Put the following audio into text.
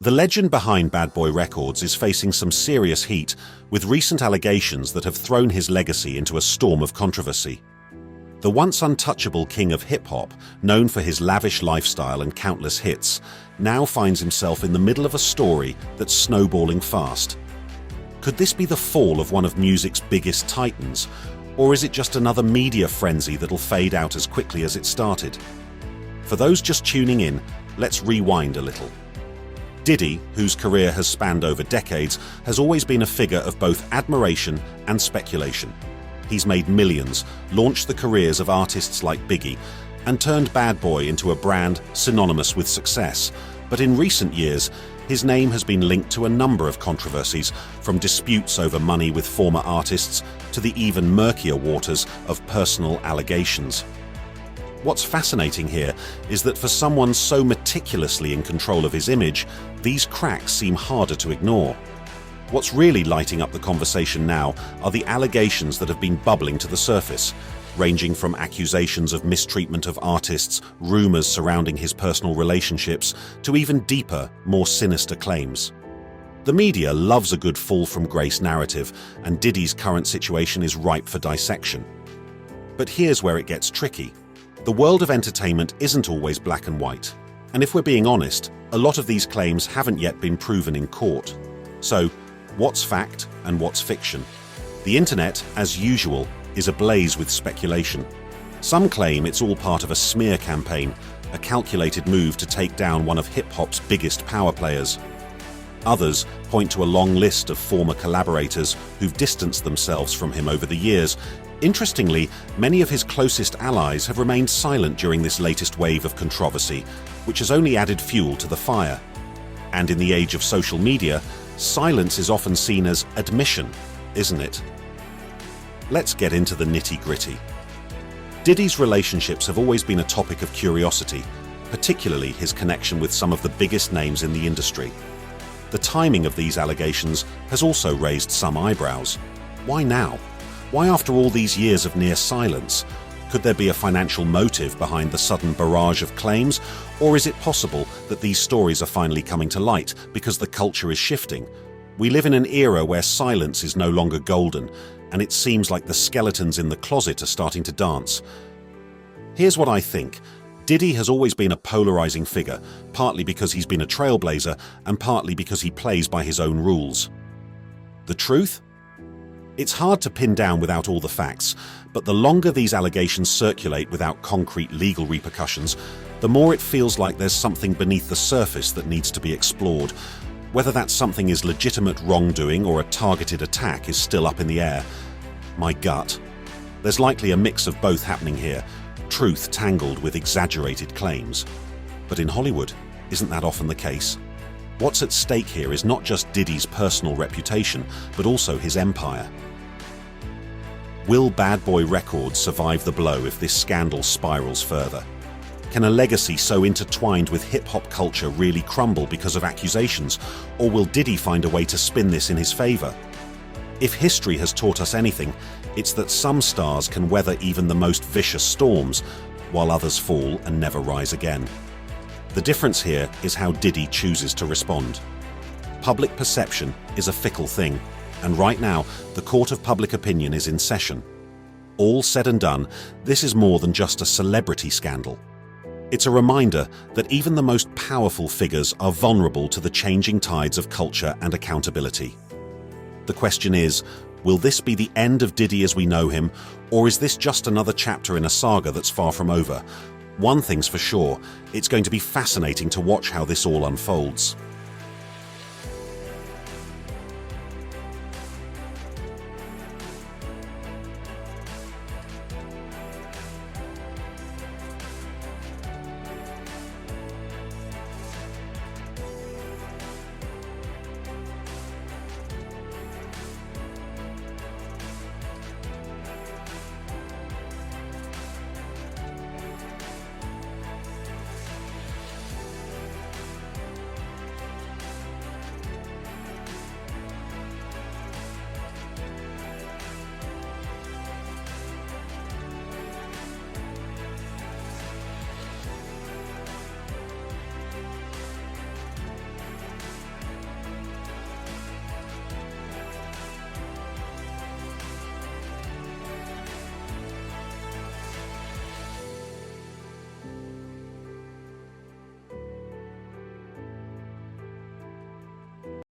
The legend behind Bad Boy Records is facing some serious heat, with recent allegations that have thrown his legacy into a storm of controversy. The once untouchable king of hip-hop, known for his lavish lifestyle and countless hits, now finds himself in the middle of a story that's snowballing fast. Could this be the fall of one of music's biggest titans, or is it just another media frenzy that'll fade out as quickly as it started? For those just tuning in, let's rewind a little. Diddy, whose career has spanned over decades, has always been a figure of both admiration and speculation. He's made millions, launched the careers of artists like Biggie, and turned Bad Boy into a brand synonymous with success. But in recent years, his name has been linked to a number of controversies, from disputes over money with former artists to the even murkier waters of personal allegations. What's fascinating here is that for someone so meticulously in control of his image, these cracks seem harder to ignore. What's really lighting up the conversation now are the allegations that have been bubbling to the surface, ranging from accusations of mistreatment of artists, rumors surrounding his personal relationships, to even deeper, more sinister claims. The media loves a good fall from grace narrative, and Diddy's current situation is ripe for dissection. But here's where it gets tricky. The world of entertainment isn't always black and white, and if we're being honest, a lot of these claims haven't yet been proven in court. So, what's fact and what's fiction? The internet, as usual, is ablaze with speculation. Some claim it's all part of a smear campaign, a calculated move to take down one of hip-hop's biggest power players. Others point to a long list of former collaborators who've distanced themselves from him over the years. Interestingly, many of his closest allies have remained silent during this latest wave of controversy, which has only added fuel to the fire. And in the age of social media, silence is often seen as admission, isn't it? Let's get into the nitty-gritty. Diddy's relationships have always been a topic of curiosity, particularly his connection with some of the biggest names in the industry. The timing of these allegations has also raised some eyebrows. Why now? Why after all these years of near silence? Could there be a financial motive behind the sudden barrage of claims? Or is it possible that these stories are finally coming to light because the culture is shifting? We live in an era where silence is no longer golden, and it seems like the skeletons in the closet are starting to dance. Here's what I think. Diddy has always been a polarizing figure, partly because he's been a trailblazer and partly because he plays by his own rules. The truth? It's hard to pin down without all the facts, but the longer these allegations circulate without concrete legal repercussions, the more it feels like there's something beneath the surface that needs to be explored. Whether that something is legitimate wrongdoing or a targeted attack is still up in the air. My gut. There's likely a mix of both happening here, truth tangled with exaggerated claims. But in Hollywood, isn't that often the case? What's at stake here is not just Diddy's personal reputation, but also his empire. Will Bad Boy Records survive the blow if this scandal spirals further? Can a legacy so intertwined with hip-hop culture really crumble because of accusations, or will Diddy find a way to spin this in his favor? If history has taught us anything, it's that some stars can weather even the most vicious storms, while others fall and never rise again. The difference here is how Diddy chooses to respond. Public perception is a fickle thing, and right now, the court of public opinion is in session. All said and done, this is more than just a celebrity scandal. It's a reminder that even the most powerful figures are vulnerable to the changing tides of culture and accountability. The question is, will this be the end of Diddy as we know him, or is this just another chapter in a saga that's far from over? One thing's for sure, it's going to be fascinating to watch how this all unfolds.